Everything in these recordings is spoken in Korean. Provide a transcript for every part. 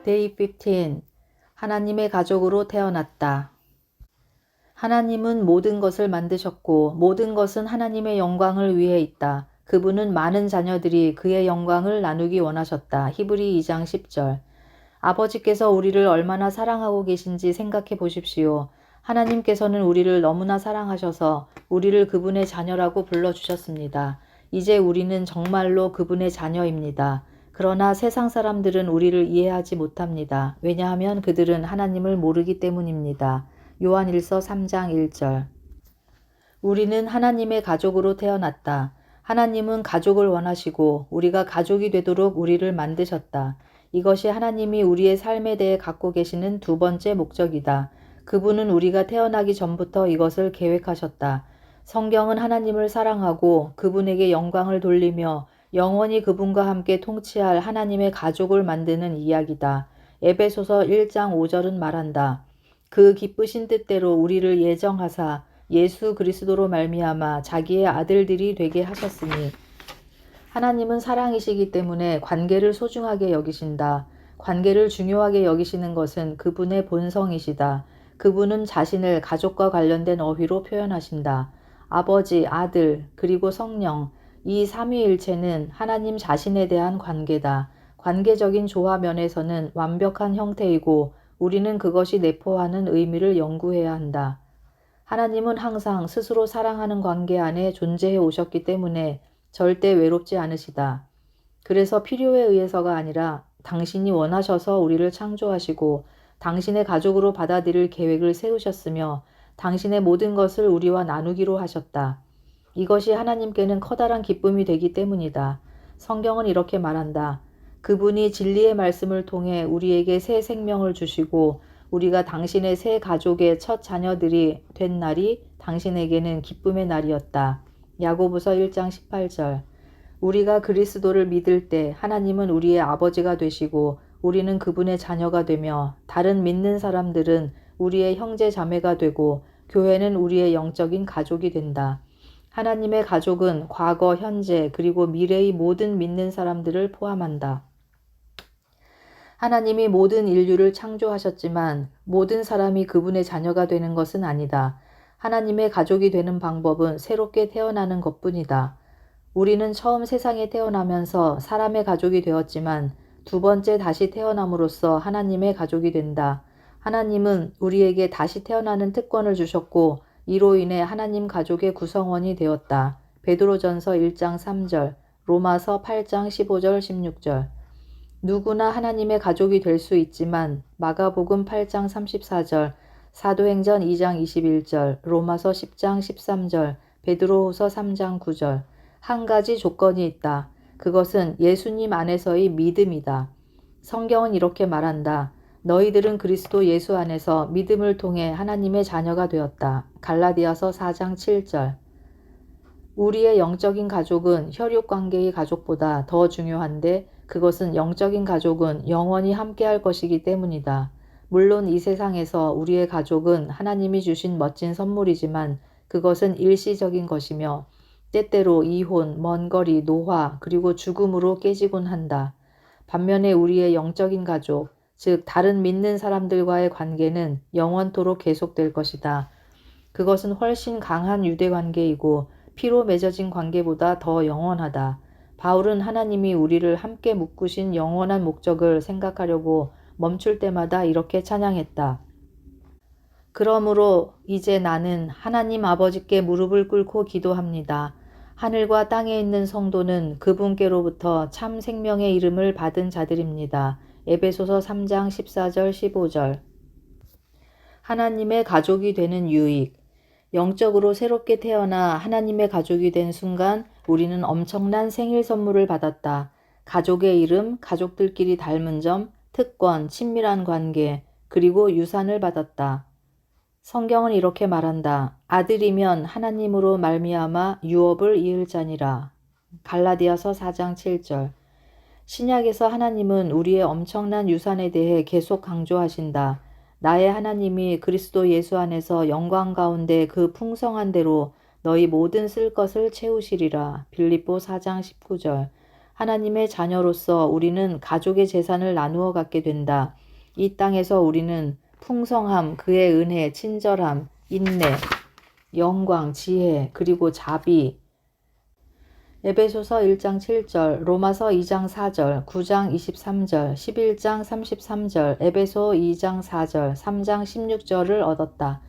Day 15. 하나님의 가족으로 태어났다. 하나님은 모든 것을 만드셨고 모든 것은 하나님의 영광을 위해 있다. 그분은 많은 자녀들이 그의 영광을 나누기 원하셨다. 히브리 2장 10절. 아버지께서 우리를 얼마나 사랑하고 계신지 생각해 보십시오. 하나님께서는 우리를 너무나 사랑하셔서 우리를 그분의 자녀라고 불러주셨습니다. 이제 우리는 정말로 그분의 자녀입니다. 그러나 세상 사람들은 우리를 이해하지 못합니다. 왜냐하면 그들은 하나님을 모르기 때문입니다. 요한일서 3장 1절. 우리는 하나님의 가족으로 태어났다. 하나님은 가족을 원하시고 우리가 가족이 되도록 우리를 만드셨다. 이것이 하나님이 우리의 삶에 대해 갖고 계시는 두 번째 목적이다. 그분은 우리가 태어나기 전부터 이것을 계획하셨다. 성경은 하나님을 사랑하고 그분에게 영광을 돌리며 영원히 그분과 함께 통치할 하나님의 가족을 만드는 이야기다. 에베소서 1장 5절은 말한다. 그 기쁘신 뜻대로 우리를 예정하사 예수 그리스도로 말미암아 자기의 아들들이 되게 하셨으니 하나님은 사랑이시기 때문에 관계를 소중하게 여기신다. 관계를 중요하게 여기시는 것은 그분의 본성이시다. 그분은 자신을 가족과 관련된 어휘로 표현하신다. 아버지, 아들, 그리고 성령, 이 삼위일체는 하나님 자신에 대한 관계다. 관계적인 조화 면에서는 완벽한 형태이고 우리는 그것이 내포하는 의미를 연구해야 한다. 하나님은 항상 스스로 사랑하는 관계 안에 존재해 오셨기 때문에 절대 외롭지 않으시다. 그래서 필요에 의해서가 아니라 당신이 원하셔서 우리를 창조하시고 당신의 가족으로 받아들일 계획을 세우셨으며 당신의 모든 것을 우리와 나누기로 하셨다. 이것이 하나님께는 커다란 기쁨이 되기 때문이다. 성경은 이렇게 말한다. 그분이 진리의 말씀을 통해 우리에게 새 생명을 주시고 우리가 당신의 새 가족의 첫 자녀들이 된 날이 당신에게는 기쁨의 날이었다. 야고보서 1장 18절. 우리가 그리스도를 믿을 때 하나님은 우리의 아버지가 되시고 우리는 그분의 자녀가 되며 다른 믿는 사람들은 우리의 형제 자매가 되고 교회는 우리의 영적인 가족이 된다. 하나님의 가족은 과거, 현재, 그리고 미래의 모든 믿는 사람들을 포함한다. 하나님이 모든 인류를 창조하셨지만 모든 사람이 그분의 자녀가 되는 것은 아니다. 하나님의 가족이 되는 방법은 새롭게 태어나는 것뿐이다. 우리는 처음 세상에 태어나면서 사람의 가족이 되었지만 두 번째 다시 태어남으로써 하나님의 가족이 된다. 하나님은 우리에게 다시 태어나는 특권을 주셨고 이로 인해 하나님 가족의 구성원이 되었다. 베드로전서 1장 3절, 로마서 8장 15절 16절. 누구나 하나님의 가족이 될 수 있지만 마가복음 8장 34절, 사도행전 2장 21절, 로마서 10장 13절, 베드로후서 3장 9절. 한 가지 조건이 있다. 그것은 예수님 안에서의 믿음이다. 성경은 이렇게 말한다. 너희들은 그리스도 예수 안에서 믿음을 통해 하나님의 자녀가 되었다. 갈라디아서 4장 7절. 우리의 영적인 가족은 혈육관계의 가족보다 더 중요한데 그것은 영적인 가족은 영원히 함께할 것이기 때문이다. 물론 이 세상에서 우리의 가족은 하나님이 주신 멋진 선물이지만 그것은 일시적인 것이며 때때로 이혼, 먼거리, 노화, 그리고 죽음으로 깨지곤 한다. 반면에 우리의 영적인 가족, 즉 다른 믿는 사람들과의 관계는 영원토록 계속될 것이다. 그것은 훨씬 강한 유대 관계이고 피로 맺어진 관계보다 더 영원하다. 바울은 하나님이 우리를 함께 묶으신 영원한 목적을 생각하려고 멈출 때마다 이렇게 찬양했다. 그러므로 이제 나는 하나님 아버지께 무릎을 꿇고 기도합니다. 하늘과 땅에 있는 성도는 그분께로부터 참 생명의 이름을 받은 자들입니다. 에베소서 3장 14절 15절. 하나님의 가족이 되는 유익. 영적으로 새롭게 태어나 하나님의 가족이 된 순간 우리는 엄청난 생일 선물을 받았다. 가족의 이름, 가족들끼리 닮은 점, 특권, 친밀한 관계, 그리고 유산을 받았다. 성경은 이렇게 말한다. 아들이면 하나님으로 말미암아 유업을 이을 자니라. 갈라디아서 4장 7절. 신약에서 하나님은 우리의 엄청난 유산에 대해 계속 강조하신다. 나의 하나님이 그리스도 예수 안에서 영광 가운데 그 풍성한 대로 너희 모든 쓸 것을 채우시리라. 빌립보 4장 19절. 하나님의 자녀로서 우리는 가족의 재산을 나누어 갖게 된다. 이 땅에서 우리는 풍성함, 그의 은혜, 친절함, 인내, 영광, 지혜, 그리고 자비, 에베소서 1장 7절, 로마서 2장 4절, 9장 23절, 11장 33절, 에베소 2장 4절, 3장 16절을 얻었다.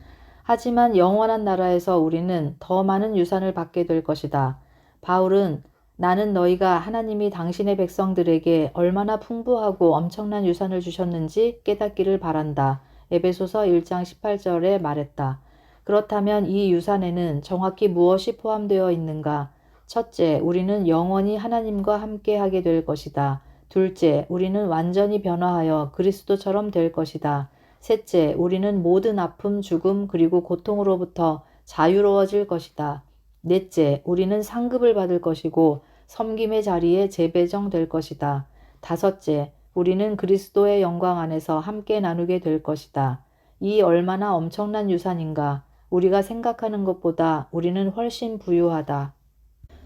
하지만 영원한 나라에서 우리는 더 많은 유산을 받게 될 것이다. 바울은 나는 너희가 하나님이 당신의 백성들에게 얼마나 풍부하고 엄청난 유산을 주셨는지 깨닫기를 바란다. 에베소서 1장 18절에 말했다. 그렇다면 이 유산에는 정확히 무엇이 포함되어 있는가? 첫째, 우리는 영원히 하나님과 함께 하게 될 것이다. 둘째, 우리는 완전히 변화하여 그리스도처럼 될 것이다. 셋째, 우리는 모든 아픔, 죽음, 그리고 고통으로부터 자유로워질 것이다. 넷째, 우리는 상급을 받을 것이고 섬김의 자리에 재배정될 것이다. 다섯째, 우리는 그리스도의 영광 안에서 함께 나누게 될 것이다. 이 얼마나 엄청난 유산인가. 우리가 생각하는 것보다 우리는 훨씬 부유하다.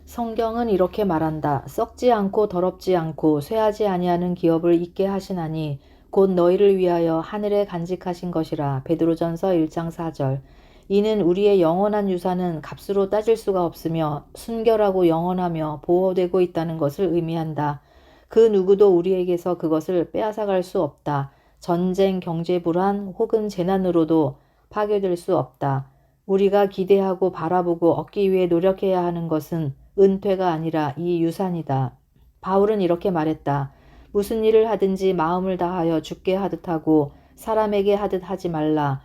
성경은 이렇게 말한다. 썩지 않고 더럽지 않고 쇠하지 아니하는 기업을 있게 하시나니 곧 너희를 위하여 하늘에 간직하신 것이라. 베드로전서 1장 4절. 이는 우리의 영원한 유산은 값으로 따질 수가 없으며 순결하고 영원하며 보호되고 있다는 것을 의미한다. 그 누구도 우리에게서 그것을 빼앗아갈 수 없다. 전쟁, 경제 불안 혹은 재난으로도 파괴될 수 없다. 우리가 기대하고 바라보고 얻기 위해 노력해야 하는 것은 은퇴가 아니라 이 유산이다. 바울은 이렇게 말했다. 무슨 일을 하든지 마음을 다하여 주께 하듯 하고 사람에게 하듯 하지 말라.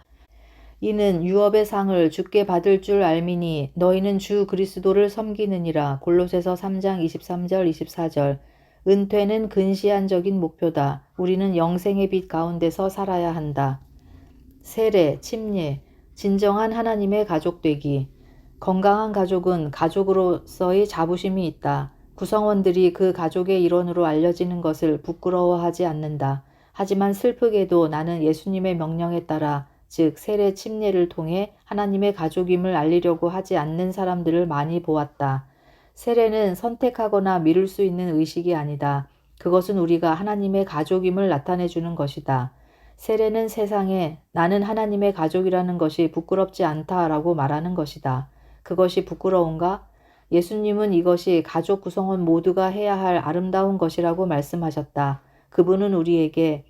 이는 유업의 상을 주께 받을 줄 알미니 너희는 주 그리스도를 섬기느니라. 골로새서 3장 23절 24절. 은퇴는 근시안적인 목표다. 우리는 영생의 빛 가운데서 살아야 한다. 세례, 침례, 진정한 하나님의 가족 되기. 건강한 가족은 가족으로서의 자부심이 있다. 구성원들이 그 가족의 일원으로 알려지는 것을 부끄러워하지 않는다. 하지만 슬프게도 나는 예수님의 명령에 따라 즉 세례 침례를 통해 하나님의 가족임을 알리려고 하지 않는 사람들을 많이 보았다. 세례는 선택하거나 미룰 수 있는 의식이 아니다. 그것은 우리가 하나님의 가족임을 나타내 주는 것이다. 세례는 세상에 나는 하나님의 가족이라는 것이 부끄럽지 않다라고 말하는 것이다. 그것이 부끄러운가? 예수님은 이것이 가족 구성원 모두가 해야 할 아름다운 것이라고 말씀하셨다. 그분은 우리에게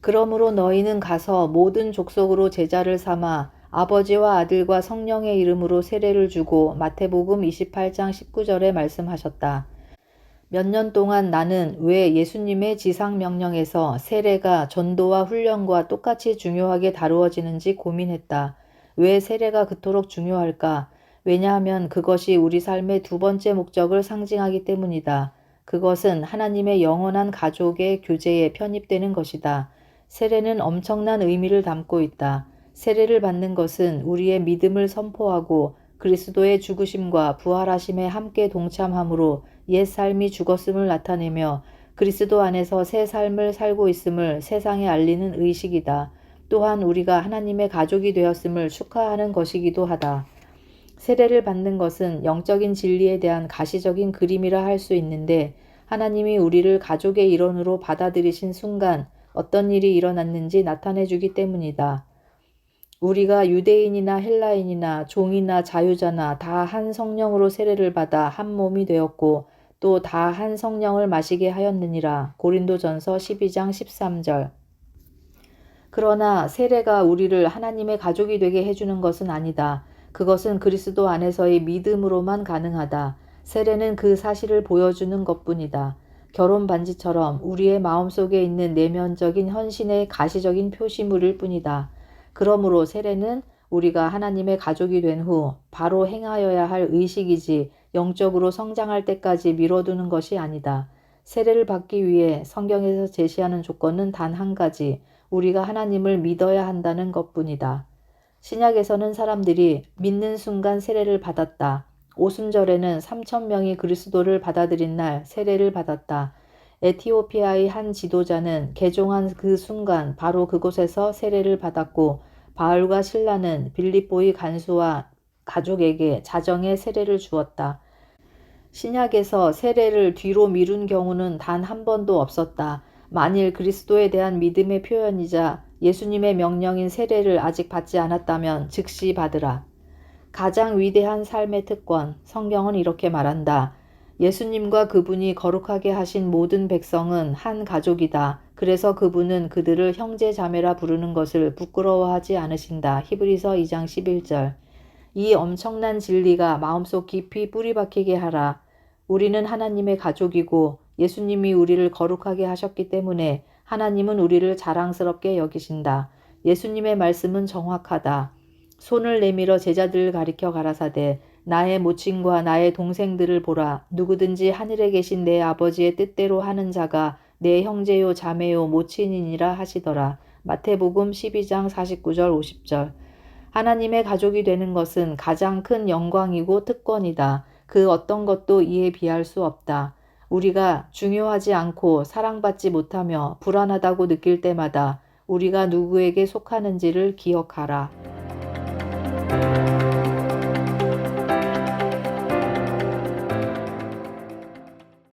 그러므로 너희는 가서 모든 족속으로 제자를 삼아 아버지와 아들과 성령의 이름으로 세례를 주고 마태복음 28장 19절에 말씀하셨다. 몇 년 동안 나는 왜 예수님의 지상명령에서 세례가 전도와 훈련과 똑같이 중요하게 다루어지는지 고민했다. 왜 세례가 그토록 중요할까? 왜냐하면 그것이 우리 삶의 두 번째 목적을 상징하기 때문이다. 그것은 하나님의 영원한 가족의 교제에 편입되는 것이다. 세례는 엄청난 의미를 담고 있다. 세례를 받는 것은 우리의 믿음을 선포하고 그리스도의 죽으심과 부활하심에 함께 동참함으로 옛 삶이 죽었음을 나타내며 그리스도 안에서 새 삶을 살고 있음을 세상에 알리는 의식이다. 또한 우리가 하나님의 가족이 되었음을 축하하는 것이기도 하다. 세례를 받는 것은 영적인 진리에 대한 가시적인 그림이라 할 수 있는데 하나님이 우리를 가족의 일원으로 받아들이신 순간 어떤 일이 일어났는지 나타내주기 때문이다. 우리가 유대인이나 헬라인이나 종이나 자유자나 다 한 성령으로 세례를 받아 한 몸이 되었고 또 다 한 성령을 마시게 하였느니라. 고린도전서 12장 13절. 그러나 세례가 우리를 하나님의 가족이 되게 해주는 것은 아니다. 그것은 그리스도 안에서의 믿음으로만 가능하다. 세례는 그 사실을 보여주는 것뿐이다. 결혼 반지처럼 우리의 마음속에 있는 내면적인 헌신의 가시적인 표시물일 뿐이다. 그러므로 세례는 우리가 하나님의 가족이 된 후 바로 행하여야 할 의식이지 영적으로 성장할 때까지 미뤄두는 것이 아니다. 세례를 받기 위해 성경에서 제시하는 조건은 단 한 가지, 우리가 하나님을 믿어야 한다는 것뿐이다. 신약에서는 사람들이 믿는 순간 세례를 받았다. 오순절에는 3,000명이 그리스도를 받아들인 날 세례를 받았다. 에티오피아의 한 지도자는 개종한 그 순간 바로 그곳에서 세례를 받았고 바울과 실라는 빌립보의 간수와 가족에게 자정에 세례를 주었다. 신약에서 세례를 뒤로 미룬 경우는 단 한 번도 없었다. 만일 그리스도에 대한 믿음의 표현이자 예수님의 명령인 세례를 아직 받지 않았다면 즉시 받으라. 가장 위대한 삶의 특권, 성경은 이렇게 말한다. 예수님과 그분이 거룩하게 하신 모든 백성은 한 가족이다. 그래서 그분은 그들을 형제 자매라 부르는 것을 부끄러워하지 않으신다. 히브리서 2장 11절. 이 엄청난 진리가 마음속 깊이 뿌리 박히게 하라. 우리는 하나님의 가족이고 예수님이 우리를 거룩하게 하셨기 때문에 하나님은 우리를 자랑스럽게 여기신다. 예수님의 말씀은 정확하다. 손을 내밀어 제자들을 가리켜 가라사대 나의 모친과 나의 동생들을 보라. 누구든지 하늘에 계신 내 아버지의 뜻대로 하는 자가 내 형제요 자매요 모친이니라 하시더라. 마태복음 12장 49절 50절. 하나님의 가족이 되는 것은 가장 큰 영광이고 특권이다. 그 어떤 것도 이에 비할 수 없다. 우리가 중요하지 않고 사랑받지 못하며 불안하다고 느낄 때마다 우리가 누구에게 속하는지를 기억하라.